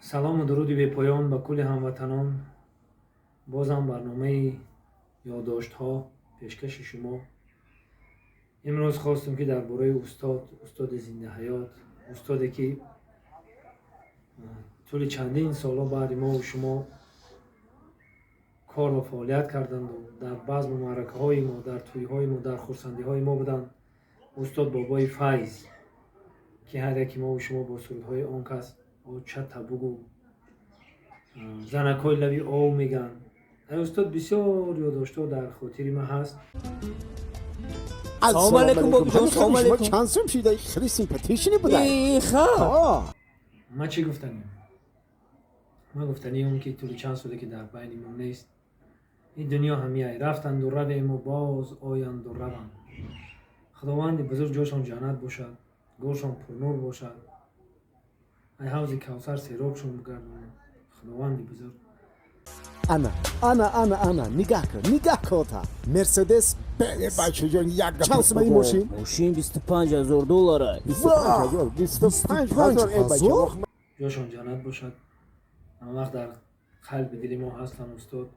салому дуруди бепоён ба кулли ҳамватанон. Бозам барномаи ёддоштҳо пешкаши шумо. имрӯз хостем ки дар бораи устоди зиндаҳаёт, устоде ки тӯли чандин солҳо баъди мову шумо кор ва фаъолият карданду дар базму маъракаҳои мо, дар тӯйҳои мо, дар хурсандиҳои мо буданд. устод бобои файз ки ҳар яки мову шумо бо сурудҳои он кас чата бугу занакҳои лаби ов меган. устод бисёр ёддоштҳо дар хотири ман ҳаст. Assalomu alaykum bobojon. Assalomu alaykum. Chansam shida xiri sympatичный buday. Ман чӣ гуфтанем? Ман гуфтанем ки тӯли чанд соле ки дар байни мо нест. ин дунё ҳамияй рафтанду равему боз оянду раванд. худованди бузург ҷошон ҷаннат бошад, гӯшон пурнур бошад. ай ҳавзи кавсар серобшон бигардонад. худованди бузург. Ana. Nigah kar ta. Mercedes Benz. Bachjon yak chans ma in moshin. Moshin $25,000. 25,000 ey bacho. ҷошон ҷаннат бошад. ҳама вақт дар қалби дили мо ҳастанд устод.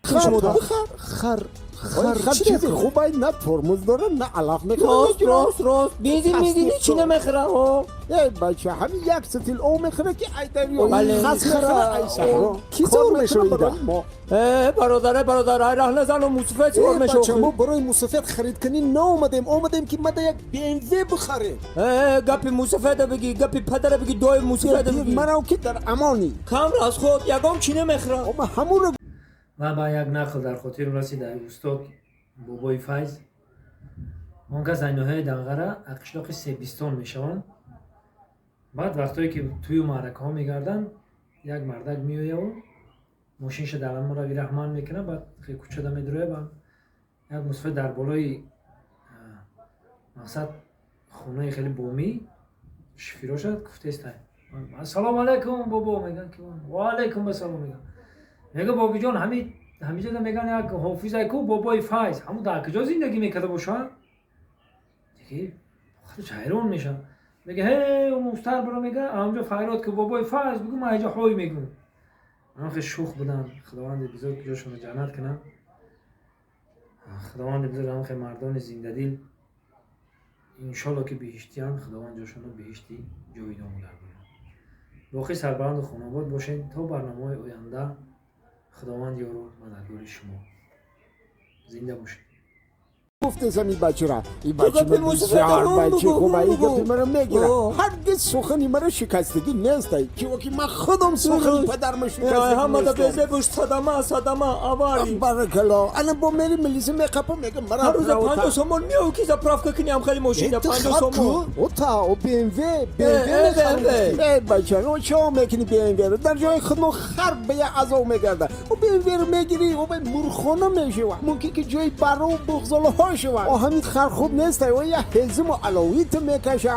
Khar chizi khubay na tormuz dore na alaf mekhare. Rost. Benzin چی نمیخره ها؟ ey bacho hami yak stil o mekhare ki ay dar yo. Bale, Khas mekhare. mekhare. Ki zor meshoida. برادر راه نزن و موسفه چیکار bacho میشه؟ mo baroy musafet kharid kani na omadem ki mada yak BMW bkharim. گپی موسفه ده بگی، گپی پدر بگی، دوی موسفه ده بگی. Manav ki dar amani. کام راست خود یگام چی نمیخره؟ Ama hamur ман ба як нақл дар хотирам расида устод бобои файз. он кас айноҳои данғара ақишлоқи себистон мешаванд. баъд вақтое ки тӯю маъракаҳо мегарданд, як мардак меояву мошинша дар амрави раҳман мекунад, баъд кӯчада медурояд, баъд як мусофир дар болои мақсад хонаи хеле бомӣ шифирошад гуфтестай ассалому алайкум бобо меган ки ва алайкум ассалом меган. мега бобиҷон ҳамиҷода меган як ҳофизай ку бобои файз ҳамо дар куҷо зиндагӣ мекарда бошад? диги худаш ҳайрон мешав. мега ҳе мустар биро мега ҳамҷо файрод ки бобои файз бигӯ ман ҳаҷа ҳой мегӯм. ман хеле шух будам. худованди бузург ҷошонро ҷаннат кунад. худованди бузург ҳам хеле мардони зиндадил иншолло ки биҳиштиянд, худованд ҷошонро биҳишти ҷовидон гардонад. боқӣ сарбаланду хонобод бошед то барномаҳои оянда. خداوند یارو مددگار شما. زنده باشید. گفته زمین بچه را این بچه بسیار بچه خوبه ای گفتی مرا میگیره هرگز سخنی مرا شکستگی نیست که وقتی من خودم سخنی پدرم شکستگی همه دا بیزه بوش صدمه آواری بارکلا الان با میری ملیزه میقپم میگم مرا هر روز 50 سومون میو کی زاپرافکا کنی هم خیلی ماشین 50 سومون اوتا او بی ام وی ای بچه او چه میکنی بی ام وی در جای خودم خرب به عذاب میگرده او بی ام وی رو میگیری او به مرخانه میشه ممکن که جای برو بغضله و همین خر خوب نیست و یا حزم و علویت میکشه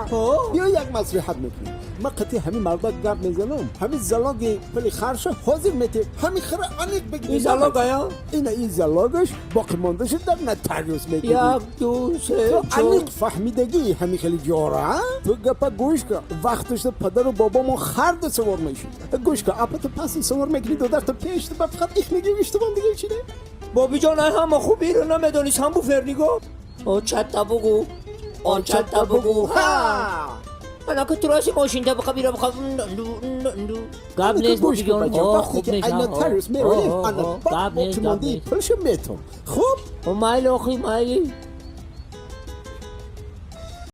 یا یک مصلحت میکنی ما قطعی همین مردا گپ میزنم همین زلاگی ولی خرش حاضر میته همین خر انیک بگی این زلاگ آیا این زلاگش باقی مانده شد در نتریوس میگی یک دو سه انیک فهمیدگی همین خیلی جوره تو گپا گوش که وقتش پدر و بابامو خرد سوار میشه گوش که اپت پاسی سوار میگیری دو درت پیش تو فقط ایک میگی اشتباه دیگه چیه بابی جان همه خوبی رو نمیدونی سامبو فرنیگو آن چتا بگو ها انا که تراسی ماشین تا بخوابی رو بخواب گاب نیست بابی جان خوب نیست اینا تریس میرویم انا با تو ماندی پلشم میتون خوب مایل آخی مایلی